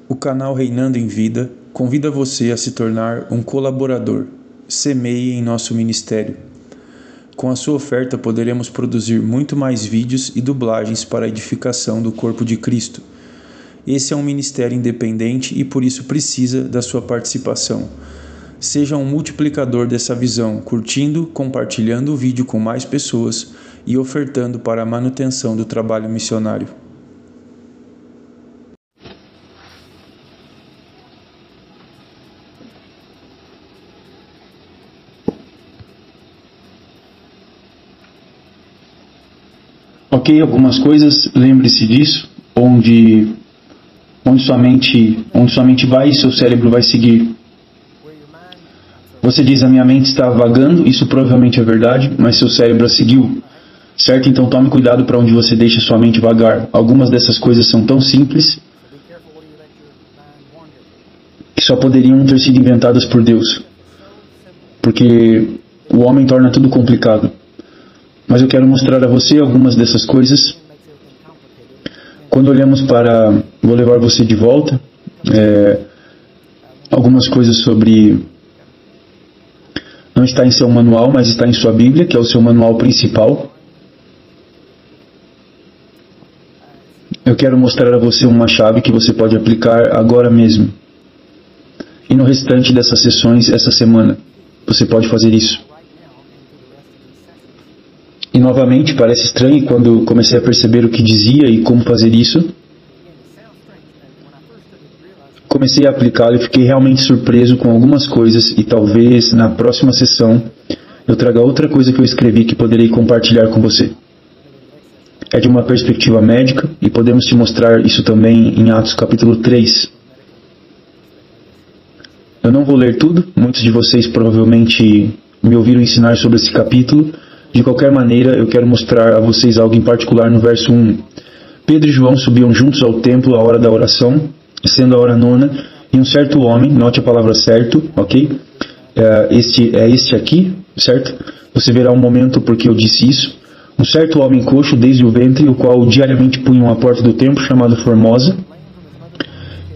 O canal Reinando em Vida convida você a se tornar um colaborador. Semeie em nosso ministério. Com a sua oferta poderemos produzir muito mais vídeos e dublagens para a edificação do corpo de Cristo. Esse é um ministério independente e por isso precisa da sua participação. Seja um multiplicador dessa visão, curtindo, compartilhando o vídeo com mais pessoas e ofertando para a manutenção do trabalho missionário. Ok, algumas coisas, lembre-se disso, onde sua mente vai, seu cérebro vai seguir. Você diz, a minha mente está vagando, isso provavelmente é verdade, mas seu cérebro a seguiu, certo? Então tome cuidado para onde você deixa sua mente vagar. Algumas dessas coisas são tão simples que só poderiam ter sido inventadas por Deus, porque o homem torna tudo complicado. Mas eu quero mostrar a você algumas dessas coisas. Quando olhamos para... Vou levar você de volta. Algumas coisas sobre... Não está em seu manual, mas está em sua Bíblia, que é o seu manual principal. Eu quero mostrar a você uma chave que você pode aplicar agora mesmo. E no restante dessas sessões, essa semana, você pode fazer isso. E novamente, parece estranho quando comecei a perceber o que dizia e como fazer isso. Comecei a aplicá-lo e fiquei realmente surpreso com algumas coisas e talvez na próxima sessão eu traga outra coisa que eu escrevi que poderei compartilhar com você. É de uma perspectiva médica e podemos te mostrar isso também em Atos capítulo 3. Eu não vou ler tudo, muitos de vocês provavelmente me ouviram ensinar sobre esse capítulo. De qualquer maneira, eu quero mostrar a vocês algo em particular no verso 1. Pedro e João subiam juntos ao templo à hora da oração, sendo a hora 9, e um certo homem, note a palavra certo, ok? Este aqui, certo? Você verá um momento porque eu disse isso. Um certo homem coxo desde o ventre, o qual diariamente punham à porta do templo, chamado Formosa,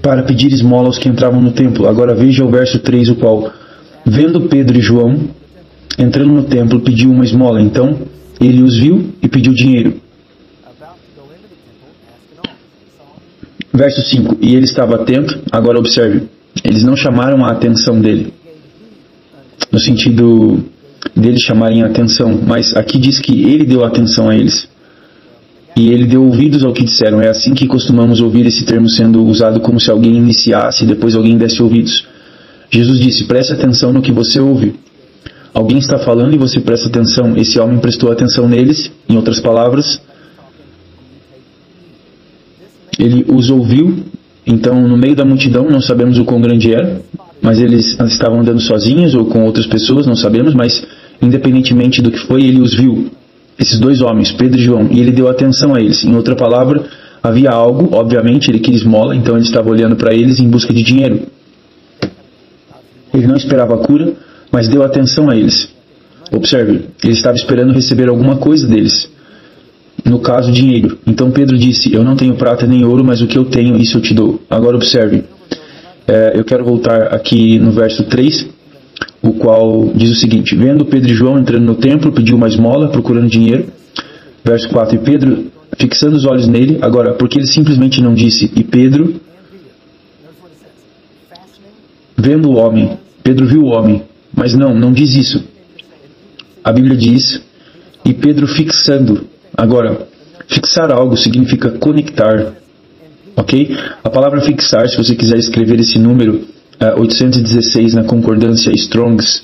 para pedir esmola aos que entravam no templo. Agora veja o verso 3, o qual, vendo Pedro e João entrando no templo, pediu uma esmola. Então, ele os viu e pediu dinheiro. Verso 5. E ele estava atento. Agora observe. Eles não chamaram a atenção dele. No sentido deles chamarem a atenção. Mas aqui diz que ele deu atenção a eles. E ele deu ouvidos ao que disseram. É assim que costumamos ouvir esse termo sendo usado como se alguém iniciasse e depois alguém desse ouvidos. Jesus disse, preste atenção no que você ouve. Alguém está falando e você presta atenção. Esse homem prestou atenção neles, em outras palavras. Ele os ouviu. Então, no meio da multidão, não sabemos o quão grande era, mas eles estavam andando sozinhos ou com outras pessoas, não sabemos, mas independentemente do que foi, ele os viu. Esses dois homens, Pedro e João, e ele deu atenção a eles. Em outra palavra, havia algo, obviamente, ele queria esmola, então ele estava olhando para eles em busca de dinheiro. Ele não esperava a cura, mas deu atenção a eles. Observe, ele estava esperando receber alguma coisa deles. No caso, dinheiro. Então Pedro disse, eu não tenho prata nem ouro, mas o que eu tenho, isso eu te dou. Agora observe, eu quero voltar aqui no verso 3, o qual diz o seguinte, vendo Pedro e João entrando no templo, pediu uma esmola, procurando dinheiro. Verso 4, e Pedro, fixando os olhos nele, agora, porque ele simplesmente não disse, e Pedro, vendo o homem, Pedro viu o homem, mas não diz isso. A Bíblia diz, e Pedro fixando. Agora, fixar algo significa conectar, ok? A palavra fixar, se você quiser escrever esse número, 816 na concordância Strongs,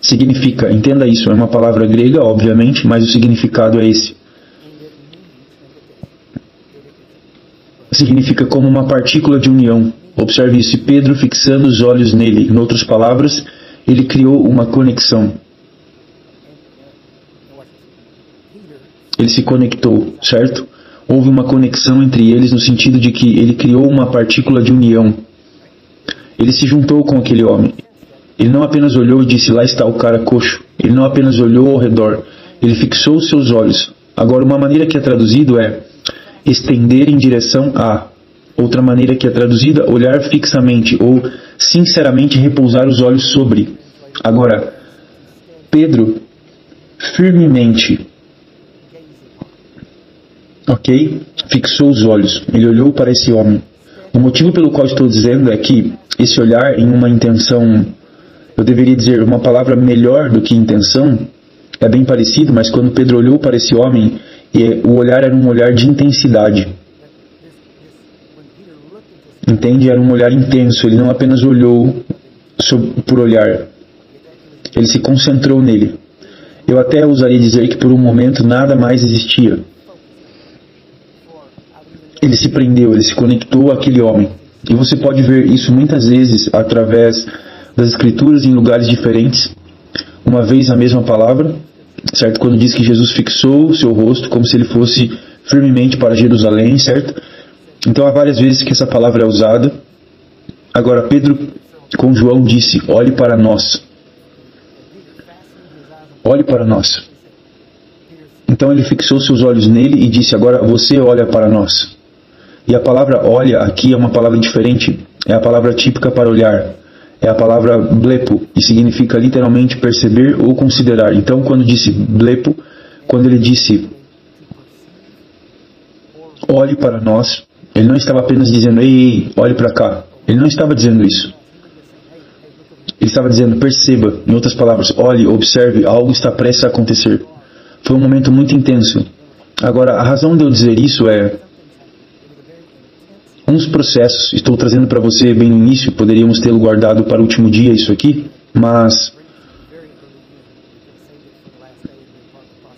significa, entenda isso, é uma palavra grega, obviamente, mas o significado é esse. Significa como uma partícula de união. Observe isso, Pedro fixando os olhos nele. Em outras palavras, ele criou uma conexão. Ele se conectou, certo? Houve uma conexão entre eles no sentido de que ele criou uma partícula de união. Ele se juntou com aquele homem. Ele não apenas olhou e disse, lá está o cara coxo. Ele não apenas olhou ao redor. Ele fixou os seus olhos. Agora, uma maneira que é traduzido é estender em direção a. Outra maneira que é traduzida, olhar fixamente ou sinceramente repousar os olhos sobre. Agora, Pedro firmemente, fixou os olhos. Ele olhou para esse homem. O motivo pelo qual estou dizendo é que esse olhar em uma intenção, eu deveria dizer uma palavra melhor do que intenção, é bem parecido, mas quando Pedro olhou para esse homem, o olhar era um olhar de intensidade. Entende? Era um olhar intenso. Ele não apenas olhou por olhar. Ele se concentrou nele. Eu até ousaria dizer que por um momento nada mais existia. Ele se prendeu, ele se conectou àquele homem. E você pode ver isso muitas vezes através das escrituras em lugares diferentes. Uma vez a mesma palavra, certo? Quando diz que Jesus fixou o seu rosto como se ele fosse firmemente para Jerusalém, certo? Então há várias vezes que essa palavra é usada. Agora Pedro com João disse, olhe para nós. Olhe para nós. Então ele fixou seus olhos nele e disse, agora você olha para nós. E a palavra olha aqui é uma palavra diferente. É a palavra típica para olhar. É a palavra blepo, e significa literalmente perceber ou considerar. Então quando disse blepo, quando ele disse olhe para nós, ele não estava apenas dizendo, ei, olhe para cá. Ele não estava dizendo isso. Ele estava dizendo, perceba. Em outras palavras, olhe, observe, algo está prestes a acontecer. Foi um momento muito intenso. Agora, a razão de eu dizer isso é uns processos. Estou trazendo para você bem no início, poderíamos tê-lo guardado para o último dia isso aqui, mas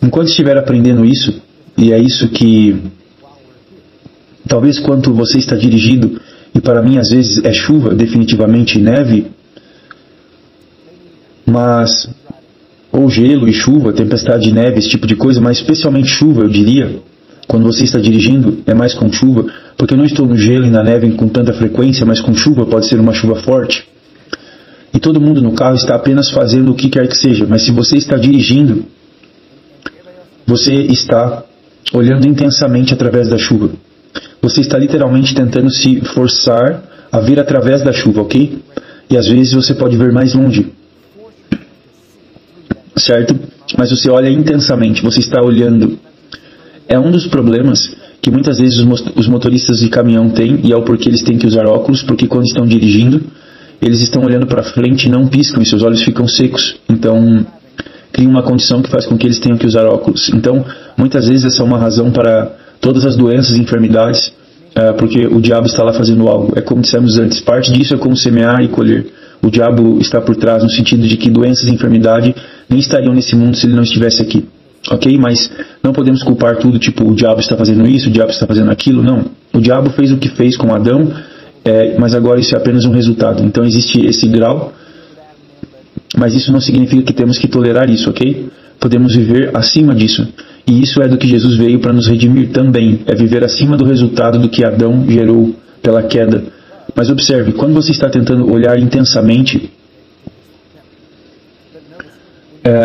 enquanto estiver aprendendo isso, e é isso que talvez quando você está dirigindo, e para mim às vezes é chuva, definitivamente neve, mas ou gelo e chuva, tempestade de neve, esse tipo de coisa, mas especialmente chuva, eu diria, quando você está dirigindo, é mais com chuva, porque eu não estou no gelo e na neve com tanta frequência, mas com chuva pode ser uma chuva forte. E todo mundo no carro está apenas fazendo o que quer que seja, mas se você está dirigindo, você está olhando intensamente através da chuva. Você está literalmente tentando se forçar a ver através da chuva, ok? E às vezes você pode ver mais longe. Certo? Mas você olha intensamente, você está olhando. É um dos problemas que muitas vezes os motoristas de caminhão têm, e é o porquê eles têm que usar óculos, porque quando estão dirigindo, eles estão olhando para frente e não piscam, e seus olhos ficam secos. Então, cria uma condição que faz com que eles tenham que usar óculos. Então, muitas vezes essa é uma razão para todas as doenças e enfermidades, porque o diabo está lá fazendo algo. É como dissemos antes, parte disso é como semear e colher. O diabo está por trás no sentido de que doenças e enfermidade nem estariam nesse mundo se ele não estivesse aqui. Ok? Mas não podemos culpar tudo, tipo, o diabo está fazendo isso, o diabo está fazendo aquilo. Não. O diabo fez o que fez com Adão, mas agora isso é apenas um resultado. Então existe esse grau, mas isso não significa que temos que tolerar isso, ok? Podemos viver acima disso. E isso é do que Jesus veio para nos redimir também. É viver acima do resultado do que Adão gerou pela queda. Mas observe, quando você está tentando olhar intensamente,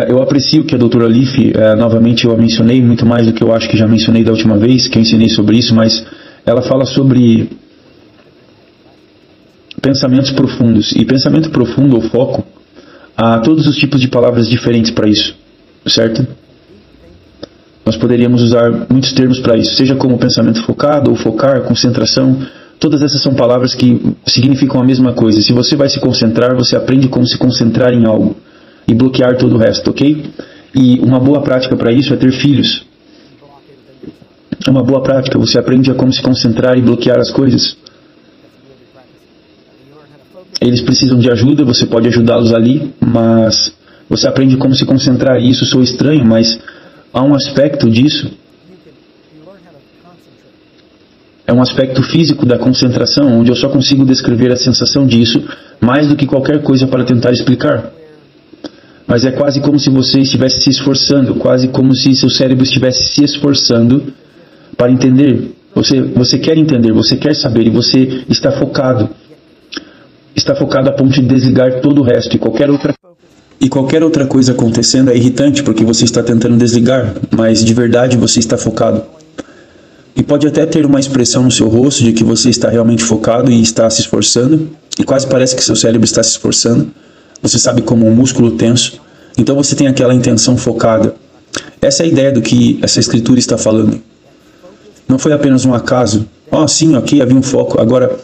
eu aprecio que a doutora Leaf, novamente eu a mencionei, muito mais do que eu acho que já mencionei da última vez, que eu ensinei sobre isso, mas ela fala sobre pensamentos profundos. E pensamento profundo ou foco, há todos os tipos de palavras diferentes para isso, certo? Nós poderíamos usar muitos termos para isso, seja como pensamento focado ou focar, concentração. Todas essas são palavras que significam a mesma coisa. Se você vai se concentrar, você aprende como se concentrar em algo e bloquear todo o resto, ok? E uma boa prática para isso é ter filhos. É uma boa prática, você aprende a como se concentrar e bloquear as coisas. Eles precisam de ajuda, você pode ajudá-los ali, mas você aprende como se concentrar. E isso soa estranho, mas há um aspecto disso. É um aspecto físico da concentração, onde eu só consigo descrever a sensação disso mais do que qualquer coisa para tentar explicar. Mas é quase como se você estivesse se esforçando, quase como se seu cérebro estivesse se esforçando para entender. Você quer entender, você quer saber e você está focado. Está focado a ponto de desligar todo o resto e qualquer outra coisa acontecendo é irritante porque você está tentando desligar, mas de verdade você está focado. E pode até ter uma expressão no seu rosto de que você está realmente focado e está se esforçando, e quase parece que seu cérebro está se esforçando. Você sabe como um músculo tenso. Então você tem aquela intenção focada. Essa é a ideia do que essa escritura está falando. Não foi apenas um acaso. Sim, ok, havia um foco. Agora,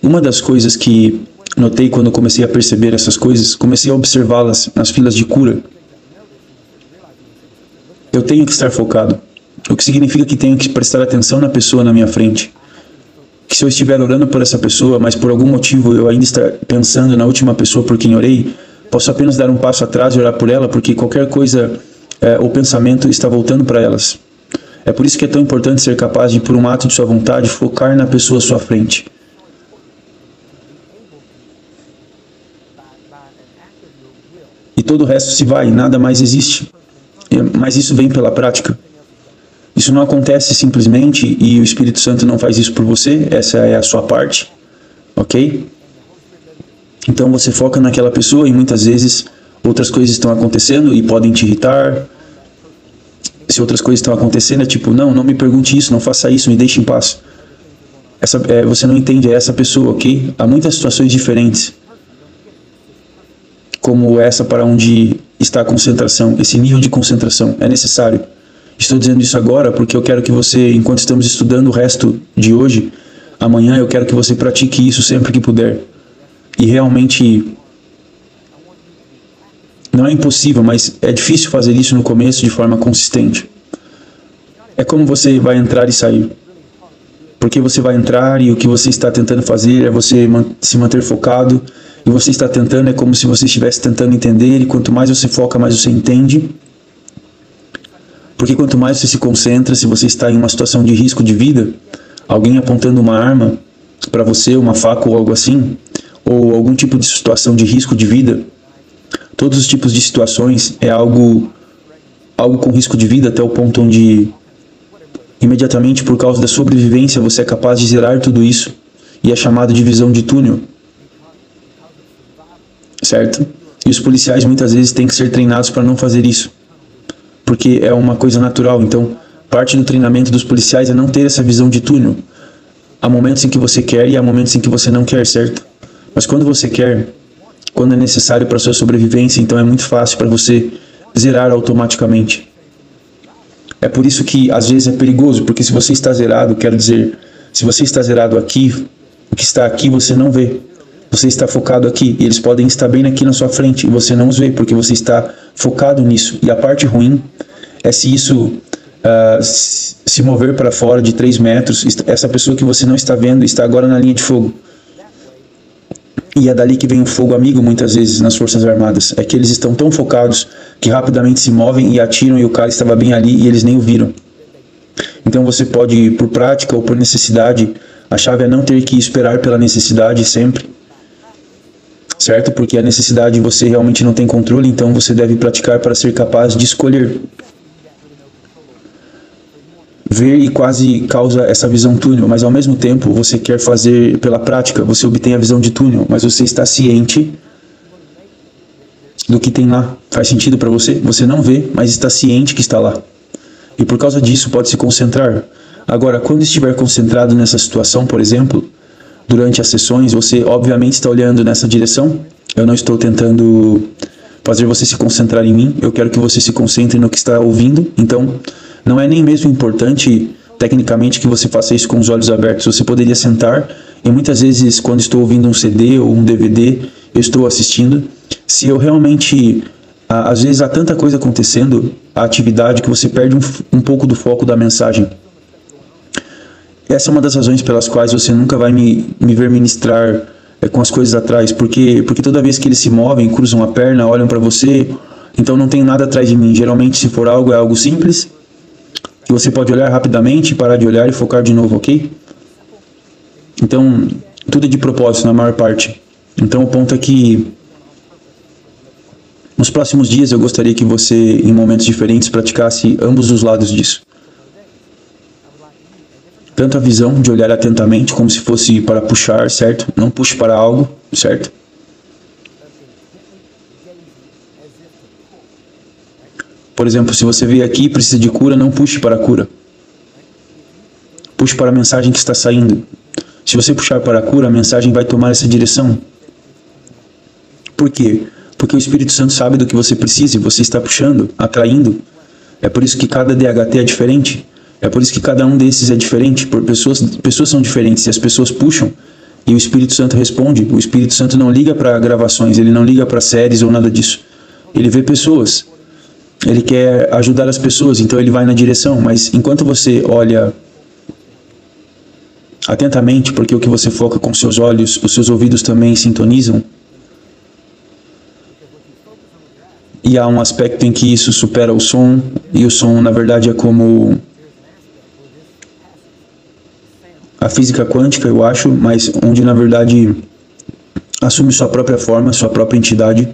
uma das coisas que notei quando comecei a perceber essas coisas, comecei a observá-las nas filas de cura. Eu tenho que estar focado. O que significa que tenho que prestar atenção na pessoa na minha frente. Que se eu estiver orando por essa pessoa, mas por algum motivo eu ainda estar pensando na última pessoa por quem orei, posso apenas dar um passo atrás e orar por ela, porque qualquer coisa, o pensamento está voltando para elas. É por isso que é tão importante ser capaz de, por um ato de sua vontade, focar na pessoa à sua frente. E todo o resto se vai, nada mais existe. Mas isso vem pela prática. Isso não acontece simplesmente e o Espírito Santo não faz isso por você, essa é a sua parte, ok? Então você foca naquela pessoa e muitas vezes outras coisas estão acontecendo e podem te irritar. Se outras coisas estão acontecendo, é tipo, não me pergunte isso, não faça isso, me deixe em paz. Você não entende, é essa pessoa, ok? Há muitas situações diferentes, como essa para onde está a concentração, esse nível de concentração é necessário. Estou dizendo isso agora porque eu quero que você, enquanto estamos estudando o resto de hoje, amanhã eu quero que você pratique isso sempre que puder. E realmente, não é impossível, mas é difícil fazer isso no começo de forma consistente. É como você vai entrar e sair. Porque você vai entrar e o que você está tentando fazer é você se manter focado. E você está tentando, é como se você estivesse tentando entender. E quanto mais você foca, mais você entende. Porque quanto mais você se concentra, se você está em uma situação de risco de vida, alguém apontando uma arma para você, uma faca ou algo assim, ou algum tipo de situação de risco de vida, todos os tipos de situações é algo com risco de vida até o ponto onde, imediatamente por causa da sobrevivência, você é capaz de zerar tudo isso, e é chamado de visão de túnel. Certo? E os policiais muitas vezes têm que ser treinados para não fazer isso. Porque é uma coisa natural. Então, parte do treinamento dos policiais é não ter essa visão de túnel. Há momentos em que você quer e há momentos em que você não quer, certo? Mas quando você quer, quando é necessário para a sua sobrevivência, então é muito fácil para você zerar automaticamente. É por isso que às vezes é perigoso, porque se você está zerado, quero dizer, se você está zerado aqui, o que está aqui você não vê. Você está focado aqui e eles podem estar bem aqui na sua frente e você não os vê porque você está focado nisso. E a parte ruim é se isso se mover para fora de 3 metros, essa pessoa que você não está vendo está agora na linha de fogo. E é dali que vem o fogo amigo muitas vezes nas Forças Armadas. É que eles estão tão focados que rapidamente se movem e atiram e o cara estava bem ali e eles nem o viram. Então você pode, por prática ou por necessidade, a chave é não ter que esperar pela necessidade sempre. Certo? Porque a necessidade você realmente não tem controle, então você deve praticar para ser capaz de escolher. Ver e quase causa essa visão túnel, mas ao mesmo tempo você quer fazer pela prática, você obtém a visão de túnel, mas você está ciente do que tem lá. Faz sentido para você? Você não vê, mas está ciente que está lá. E por causa disso pode se concentrar. Agora, quando estiver concentrado nessa situação, por exemplo, durante as sessões, você obviamente está olhando nessa direção. Eu não estou tentando fazer você se concentrar em mim. Eu quero que você se concentre no que está ouvindo. Então, não é nem mesmo importante, tecnicamente, que você faça isso com os olhos abertos. Você poderia sentar e muitas vezes, quando estou ouvindo um CD ou um DVD, eu estou assistindo. Se eu realmente... Às vezes há tanta coisa acontecendo, a atividade, que você perde um pouco do foco da mensagem. Essa é uma das razões pelas quais você nunca vai me ver ministrar com as coisas atrás, porque toda vez que eles se movem, cruzam a perna, olham para você, então não tem nada atrás de mim. Geralmente, se for algo, é algo simples, que você pode olhar rapidamente, parar de olhar e focar de novo, ok? Então, tudo é de propósito, na maior parte. Então, o ponto é que nos próximos dias eu gostaria que você, em momentos diferentes, praticasse ambos os lados disso. Tanto a visão de olhar atentamente, como se fosse para puxar, certo? Não puxe para algo, certo? Por exemplo, se você veio aqui e precisa de cura, não puxe para a cura. puxe para a mensagem que está saindo. Se você puxar para a cura, a mensagem vai tomar essa direção. Por quê? Porque o Espírito Santo sabe do que você precisa e você está puxando, atraindo. É por isso que cada DHT é diferente. É por isso que cada um desses é diferente. Pessoas são diferentes e as pessoas puxam e o Espírito Santo responde. O Espírito Santo não liga para gravações, ele não liga para séries ou nada disso. Ele vê pessoas. Ele quer ajudar as pessoas, então ele vai na direção. Mas enquanto você olha atentamente, porque o que você foca com seus olhos, os seus ouvidos também sintonizam. E há um aspecto em que isso supera o som, e o som, na verdade, é como a física quântica, eu acho, mas onde, na verdade, assume sua própria forma, sua própria entidade.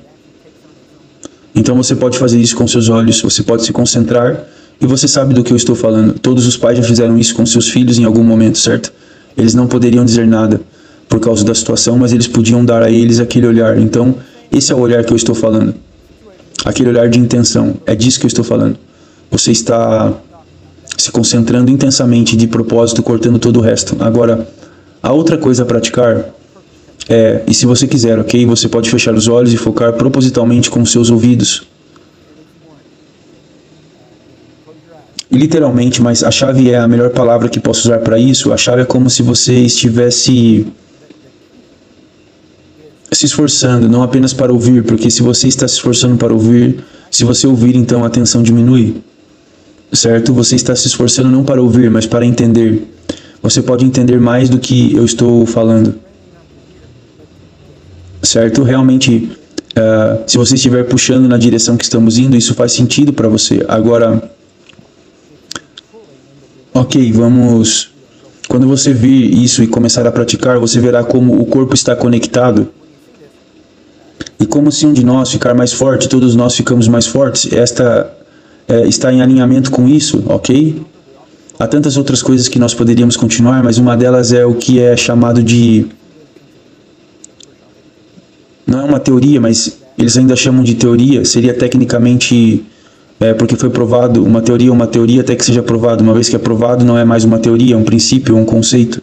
Então você pode fazer isso com seus olhos, você pode se concentrar, e você sabe do que eu estou falando. Todos os pais já fizeram isso com seus filhos em algum momento, certo? Eles não poderiam dizer nada por causa da situação, mas eles podiam dar a eles aquele olhar. Então, esse é o olhar que eu estou falando. Aquele olhar de intenção, é disso que eu estou falando. Você está se concentrando intensamente, de propósito, cortando todo o resto. Agora, a outra coisa a praticar é, e se você quiser, ok? Você pode fechar os olhos e focar propositalmente com os seus ouvidos. E literalmente, mas a chave é a melhor palavra que posso usar para isso. A chave é como se você estivesse se esforçando, não apenas para ouvir, porque se você está se esforçando para ouvir, se você ouvir, então a atenção diminui, certo? Você está se esforçando não para ouvir, mas para entender. Você pode entender mais do que eu estou falando, certo? Realmente, se você estiver puxando na direção que estamos indo, isso faz sentido para você. Agora, ok, vamos... Quando você vir isso e começar a praticar, você verá como o corpo está conectado. E como se um de nós ficar mais forte, todos nós ficamos mais fortes. Esta está em alinhamento com isso, ok? Há tantas outras coisas que nós poderíamos continuar, mas uma delas é o que é chamado de... Não é uma teoria, mas eles ainda chamam de teoria. Seria tecnicamente... porque foi provado, uma teoria até que seja provado. Uma vez que é provado, não é mais uma teoria, é um princípio, um conceito.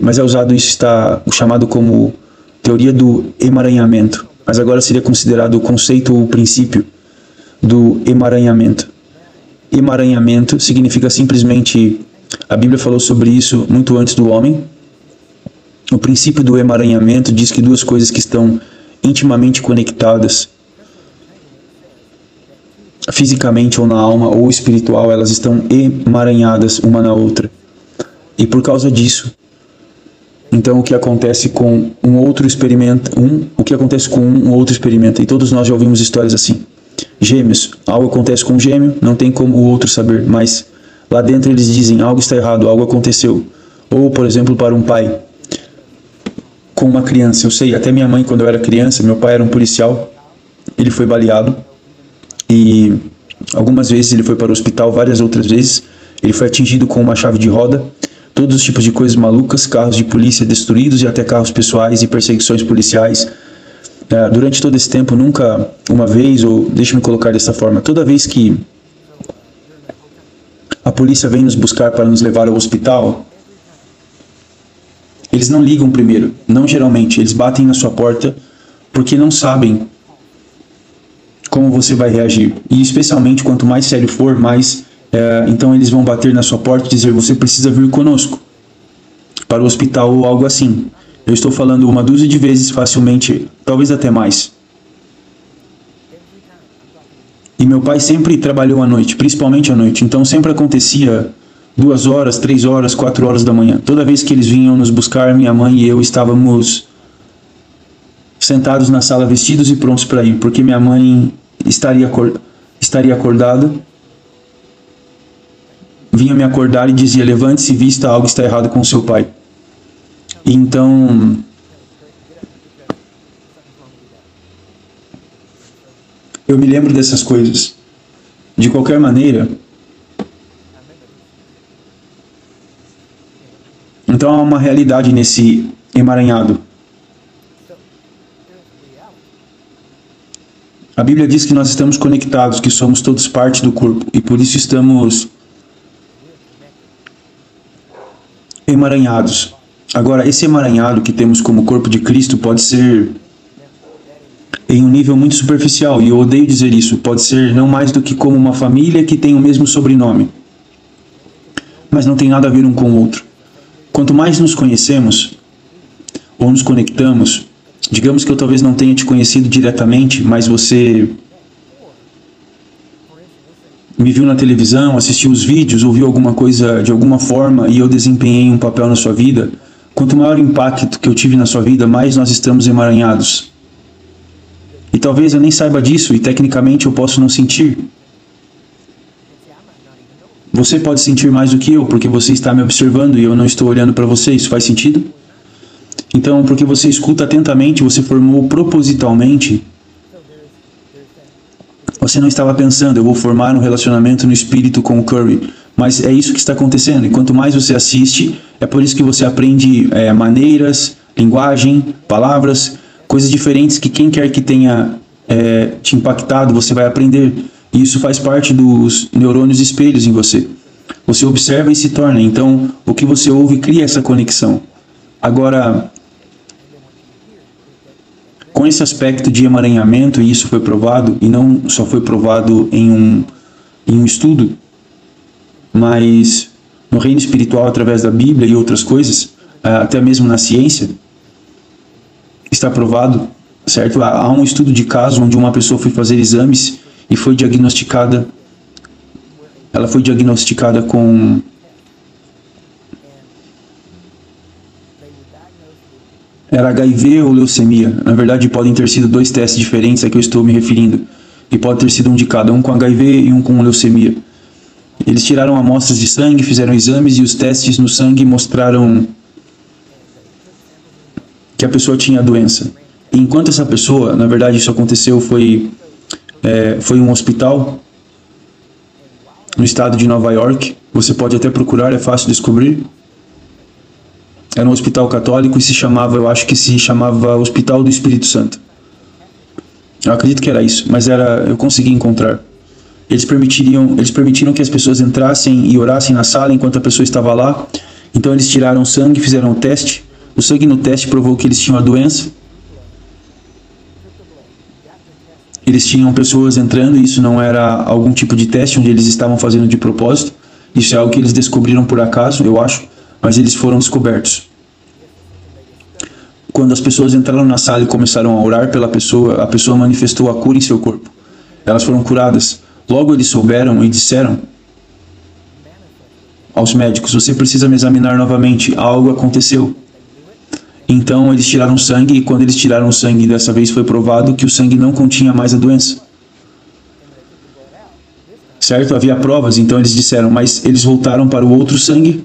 Mas é usado, isso está chamado como teoria do emaranhamento. Mas agora seria considerado o conceito ou o princípio do emaranhamento. Emaranhamento significa simplesmente, a Bíblia falou sobre isso muito antes do homem. O princípio do emaranhamento diz que duas coisas que estão intimamente conectadas, fisicamente ou na alma ou espiritual, elas estão emaranhadas uma na outra. E por causa disso, então o que acontece com um outro experimenta, o que acontece com um outro experimenta, e todos nós já ouvimos histórias assim. Gêmeos, algo acontece com um gêmeo, não tem como o outro saber, mas lá dentro eles dizem, algo está errado, algo aconteceu. Ou, por exemplo, para um pai com uma criança, eu sei, até minha mãe, quando eu era criança, meu pai era um policial, ele foi baleado, e algumas vezes ele foi para o hospital, várias outras vezes ele foi atingido com uma chave de roda, todos os tipos de coisas malucas, carros de polícia destruídos e até carros pessoais e perseguições policiais. Durante todo esse tempo, nunca uma vez, ou deixa-me colocar dessa forma, toda vez que a polícia vem nos buscar para nos levar ao hospital, eles não ligam primeiro, não geralmente, eles batem na sua porta porque não sabem como você vai reagir. E especialmente quanto mais sério for, mais então eles vão bater na sua porta e dizer, você precisa vir conosco para o hospital ou algo assim. Eu estou falando uma dúzia de vezes facilmente, talvez até mais. E meu pai sempre trabalhou à noite, principalmente à noite, então sempre acontecia 2 horas, 3 horas, 4 horas da manhã. Toda vez que eles vinham nos buscar, minha mãe e eu estávamos sentados na sala vestidos e prontos para ir, porque minha mãe estaria acordada, vinha me acordar e dizia, levante-se e vista, algo está errado com seu pai. E então, eu me lembro dessas coisas. De qualquer maneira, então há uma realidade nesse emaranhado. A Bíblia diz que nós estamos conectados, que somos todos parte do corpo, e por isso estamos emaranhados. Agora, esse emaranhado que temos como corpo de Cristo pode ser em um nível muito superficial, e eu odeio dizer isso, pode ser não mais do que como uma família que tem o mesmo sobrenome, mas não tem nada a ver um com o outro. Quanto mais nos conhecemos, ou nos conectamos, digamos que eu talvez não tenha te conhecido diretamente, mas você me viu na televisão, assistiu os vídeos, ouviu alguma coisa de alguma forma e eu desempenhei um papel na sua vida, quanto maior o impacto que eu tive na sua vida, mais nós estamos emaranhados. E talvez eu nem saiba disso e tecnicamente eu posso não sentir. Você pode sentir mais do que eu, porque você está me observando e eu não estou olhando para você. Isso faz sentido? Então, porque você escuta atentamente, você formou propositalmente. Você não estava pensando, eu vou formar um relacionamento no espírito com o Curry. Mas é isso que está acontecendo. E quanto mais você assiste, é por isso que você aprende maneiras, linguagem, palavras, coisas diferentes que quem quer que tenha te impactado, você vai aprender. E isso faz parte dos neurônios espelhos em você. Você observa e se torna. Então, o que você ouve cria essa conexão. Agora, com esse aspecto de emaranhamento, e isso foi provado, e não só foi provado em um estudo, mas no reino espiritual, através da Bíblia e outras coisas, até mesmo na ciência, está provado, certo? Há um estudo de caso onde uma pessoa foi fazer exames e foi diagnosticada, ela foi diagnosticada com era HIV ou leucemia. Na verdade, podem ter sido dois testes diferentes a que eu estou me referindo. E pode ter sido um de cada, um com HIV e um com leucemia. Eles tiraram amostras de sangue, fizeram exames e os testes no sangue mostraram que a pessoa tinha a doença. E enquanto essa pessoa, na verdade isso aconteceu, foi um hospital no estado de Nova York. Você pode até procurar, é fácil descobrir. Era um hospital católico e eu acho que se chamava Hospital do Espírito Santo. Eu acredito que era isso, mas eu consegui encontrar. Eles permitiram que as pessoas entrassem e orassem na sala enquanto a pessoa estava lá. Então eles tiraram o sangue, fizeram o teste. O sangue no teste provou que eles tinham a doença. Eles tinham pessoas entrando e isso não era algum tipo de teste onde eles estavam fazendo de propósito. Isso é algo que eles descobriram por acaso, eu acho, mas eles foram descobertos. Quando as pessoas entraram na sala e começaram a orar pela pessoa, a pessoa manifestou a cura em seu corpo. Elas foram curadas. Logo eles souberam e disseram aos médicos: você precisa me examinar novamente, algo aconteceu. Então eles tiraram sangue e quando eles tiraram o sangue, dessa vez foi provado que o sangue não continha mais a doença. Certo? Havia provas, então eles disseram, mas eles voltaram para o outro sangue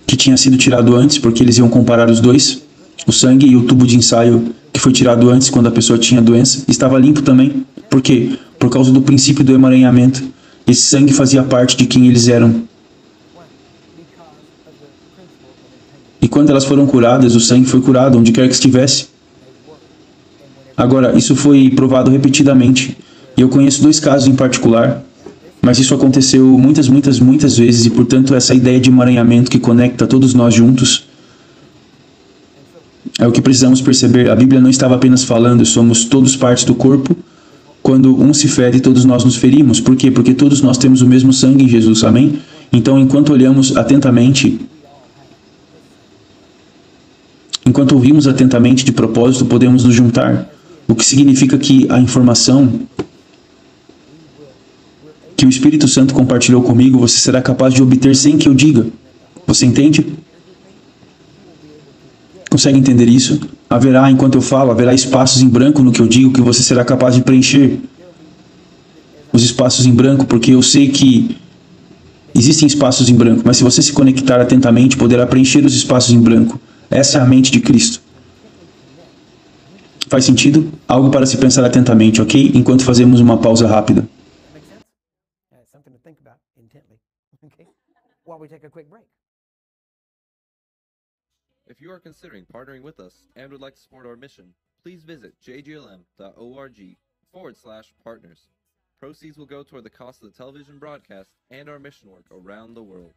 que tinha sido tirado antes, porque eles iam comparar os dois, o sangue e o tubo de ensaio que foi tirado antes quando a pessoa tinha doença, estava limpo também. Por quê? Por causa do princípio do emaranhamento. Esse sangue fazia parte de quem eles eram. E quando elas foram curadas, o sangue foi curado, onde quer que estivesse. Agora, isso foi provado repetidamente. E eu conheço dois casos em particular, mas isso aconteceu muitas vezes, e portanto essa ideia de emaranhamento que conecta todos nós juntos é o que precisamos perceber. A Bíblia não estava apenas falando, somos todos partes do corpo. Quando um se fere, todos nós nos ferimos. Por quê? Porque todos nós temos o mesmo sangue em Jesus, amém? Então, enquanto olhamos atentamente, enquanto ouvimos atentamente de propósito, podemos nos juntar. O que significa que a informação que o Espírito Santo compartilhou comigo, você será capaz de obter sem que eu diga. Você entende? Consegue entender isso? Haverá, enquanto eu falo, haverá espaços em branco no que eu digo que você será capaz de preencher. Os espaços em branco, porque eu sei que existem espaços em branco, mas se você se conectar atentamente, poderá preencher os espaços em branco. Essa é a mente de Cristo. Faz sentido? Algo para se pensar atentamente, ok? Enquanto fazemos uma pausa rápida. Something to think about intently, okay? While we take a quick break. If you are considering partnering with us and would like to support our mission, please visit jglm.org/partners. Proceeds will go toward the cost of the television broadcast and our mission work around the world.